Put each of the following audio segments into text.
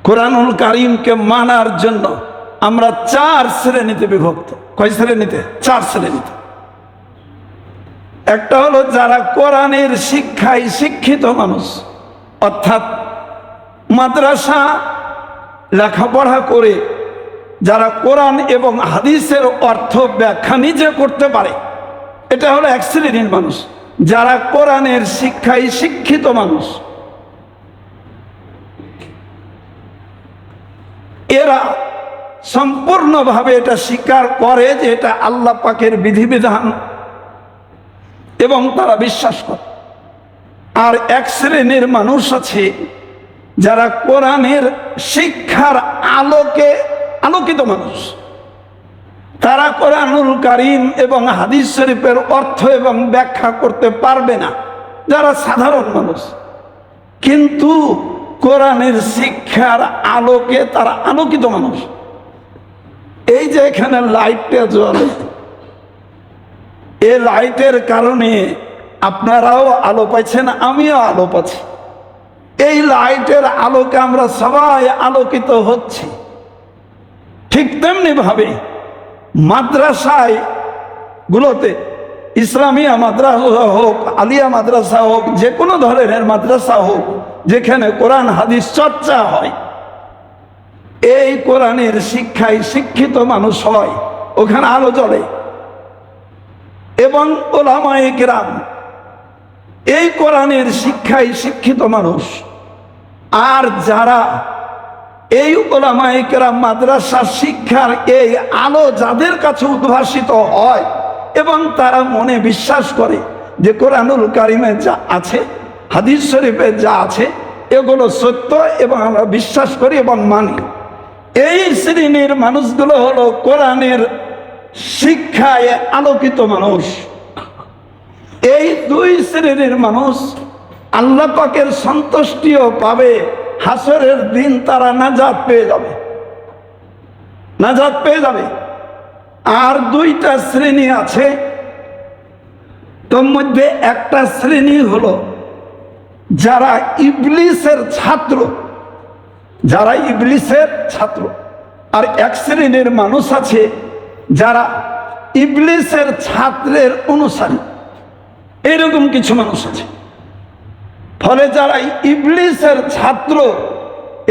কোরআনুল কারীমকে মানার জন্য আমরা 4 শ্রেণীতে বিভক্ত। কয় শ্রেণীতে? 4 শ্রেণীতে। একটা হলো যারা কোরআনের শিক্ষায় শিক্ষিত মানুষ, অর্থাৎ মাদ্রাসা লেখাপড়া করে যারা কোরআন এবং হাদিসের অর্থ ব্যাখ্যা নিজে করতে পারে, এটা হলো এক শ্রেণীর মানুষ, যারা কোরআনের শিক্ষায় শিক্ষিত মানুষ। এরা সম্পূর্ণভাবে এটা স্বীকার করে যে এটা আল্লাহ পাকের বিধিবিধান এবং তারা বিশ্বাস করে। আর এক শ্রেণীর মানুষ আছে যারা কোরআনের শিক্ষার আলোকে আলোকিত মানুষ, তারা কোরআনুল কারীম এবং হাদিস শরীফের অর্থ এবং ব্যাখ্যা করতে পারবে না, যারা সাধারণ মানুষ, কিন্তু কোরআনের শিক্ষার আলোকে তারা আলোকিত মানুষ। এই যে এখানে লাইটটা জ্বলে, এই লাইটের কারণে আপনারাও আলো পাচ্ছেন, আমিও আলো পাচ্ছি। এই লাইটের আলোকে আমরা সবাই আলোকিত হচ্ছি। ঠিক তেমনি ভাবে মাদ্রাসায় গুলোতে, ইসলামিয়া মাদ্রাসা হোক, আলিয়া মাদ্রাসা হোক, যে কোনো ধরনের মাদ্রাসা হোক, যেখানে কোরআন হাদিস চর্চা হয়, এই কোরআনের শিক্ষায় শিক্ষিত মানুষ হয়, ওখানে আলো জ্বলে। এবং উলামায়ে কেরাম এই কোরআনের শিক্ষায় শিক্ষিত মানুষ। আর যারা এই উলামায়ে কেরাম মাদ্রাসা শিক্ষার এই আলো যাদের কাছে উদ্ভাসিত হয় এবং তারা মনে বিশ্বাস করে যে কোরআনুল কারীমে যা আছে, হাদিস শরীফে যা আছে, এগুলো সত্য এবং আমরা বিশ্বাস করি এবং মানি, এই শ্রেণীর মানুষগুলো হলো কোরআনের শিক্ষায় আলোকিত মানুষ। এই 2 শ্রেণীর মানুষ আল্লাহ পাকের সন্তুষ্টিও পাবে, হাসরের দিন তারা নাজাত পেয়ে যাবে, নাজাত পেয়ে যাবে। আর 2টা শ্রেণী আছে, তোর মধ্যে একটা শ্রেণী হলো যারা ইবলিসের ছাত্র, যারা ইবলিসের ছাত্র। আর এক শ্রেণীর মানুষ আছে যারা ইবলিসের ছাত্রের অনুসারী। এরকম কিছু মানুষ আছে। ফলে যারা ইবলিসের ছাত্র,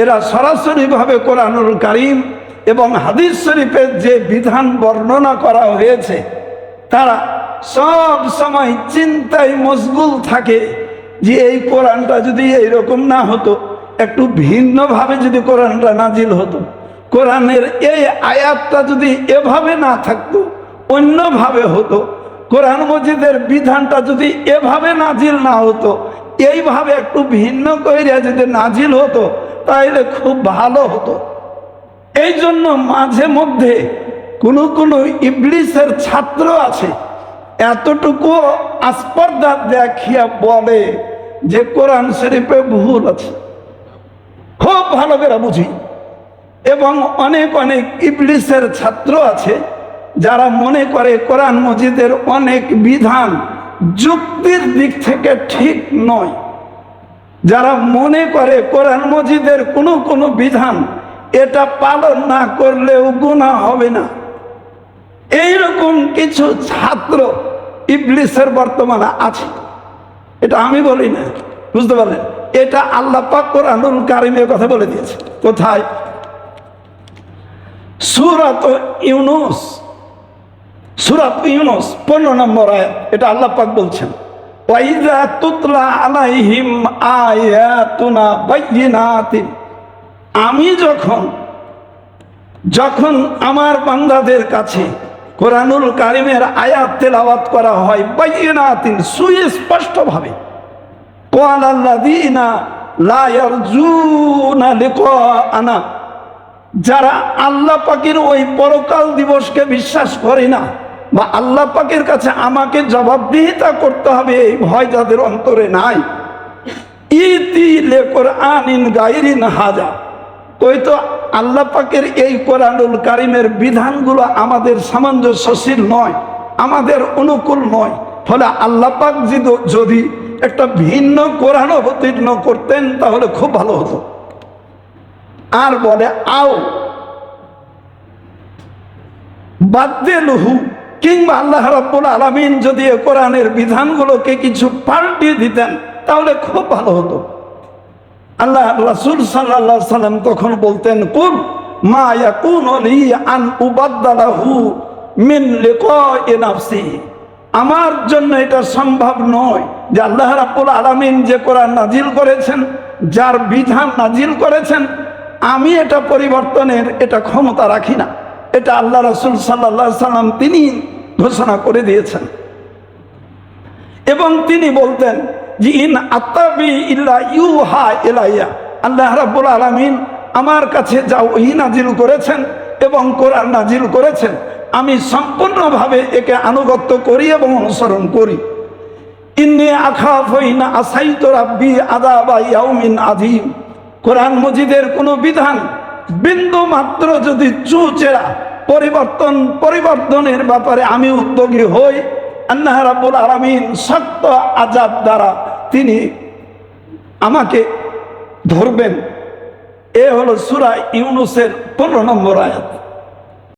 এরা সরাসরিভাবে কোরআনুল কারীম এবং হাদিস শরীফের যে বিধান বর্ণনা করা হয়েছে, তারা সব সময় চিন্তায় মশগুল থাকে যে এই কোরআনটা যদি এইরকম না হতো, একটু ভিন্নভাবে যদি কোরআনটা নাজিল হতো, কোরআনের এই আয়াতটা যদি এভাবে না থাকতো, অন্যভাবে হতো, কোরআন মজিদের বিধানটা যদি এভাবে নাজিল না হতো, এইভাবে একটু ভিন্ন করে যদি নাজিল হতো, তাহলে খুব ভালো হতো। এই জন্য মাঝে মধ্যে কোনো কোনো ইবলিসের ছাত্র আছে, এতটুকু আস্পর্ধা দেখিয়া বলে যে কোরআন শরীফে ভুল আছে, খুব ভালো করে বুঝি। এবং অনেক অনেক ইবলিসের ছাত্র আছে যারা মনে করে কোরআন মজিদের অনেক বিধান যুক্তির দিক থেকে ঠিক নয়, যারা মনে করে কোরআন মজিদের কোনো কোনো বিধান এটা পালন না করলেও গুনাহ হবে না। এইরকম কিছু ছাত্র ইবলিসের বর্তমানে আছে, এটা আমি বলি না, বুঝতে পারলেন? এটা আল্লাহ পাক কোরআনুল কারীমের কথা বলে দিয়েছে। কোথায়? সূরাত ইউনূস, সূরাত ইউনূস 15 নম্বর আয়াত। এটা আল্লাহ পাক বলছেন, ওয়াইযা তুতলা আলাইহিম আয়াতুনা বাইয়িনাতিন। আমি যখন আমার বান্দাদের কাছে কোরআনুল কারীমের আয়াত তেলাওয়াত করা হয়, বাইয়িনাতিন, সুস্পষ্টভাবে, ক্বালাল্লাযীনা লা ইয়ারজুনা লিকাআনা, যারা আল্লাহ পাকের ওই পরকাল দিবসকে বিশ্বাস করে না, বা আল্লাহ পাকের কাছে আমাকে জবাবদিহিতা করতে হবে এই ভয় যাদের অন্তরে নাই, ইতি লে কোরআনিন গায়রিন হাজা, ওই তো আল্লাহ পাকের এই কোরআনুল কারীমের বিধানগুলো আমাদের সামঞ্জস্যশীল নয়, আমাদের অনুকূল নয়। ফলে আল্লাহ পাক যদি একটা ভিন্ন কোরআন অবতীর্ণ করতেন তাহলে খুব ভালো হতো। আর বলে আও বাদদেলহু, কিংবা আল্লাহ রাব্বুল আলামিন যদি কোরআনের বিধানগুলোকে কিছু পাল্টে দিতেন তাহলে খুব ভালো হতো। আল্লাহ রাসূল সাল্লাল্লাহু আলাইহি সাল্লাম তখন বলতেন, কুল মা ইয়াকুনু লি আন উবাদদালাহু মিন লিকাই নাফসি, আমার জন্য এটা সম্ভব নয় যে আল্লাহ রাব্বুল আলামিন যে কোরআন নাজিল করেছেন, যার বিধান নাজিল করেছেন, আমি এটা পরিবর্তনের এটা ক্ষমতা রাখি না। এটা আল্লাহ রাসূল সাল্লাল্লাহু আলাইহি সাল্লাম তিনি ঘোষণা করে দিয়েছেন। এবং তিনি বলতেন যে ইন আত্তাবি ইল্লা ইউহা ইলাইয়া, আল্লাহ রাব্বুল আলামিন আমার কাছে যা ওহী নাজিল করেছেন এবং কোরআন নাজিল করেছেন, আমি সম্পূর্ণভাবে একে আনুগত্য করি এবং অনুসরণ করি। ইন্নী আখাফু ইন আসাইতু রাব্বি আযাবা ইয়াউমিন আযীম, কোরআন মজিদের কোনো বিধান বিন্দু মাত্র যদি চুচেরা পরিবর্তনের ব্যাপারে আমি উদ্যোগী হই, আল্লাহ রাব্বুল আলামিন শক্ত আযাব দ্বারা তিনি আমাকে ধরবেন। এ হলো সূরা ইউনূসের 15 নম্বর আয়াত।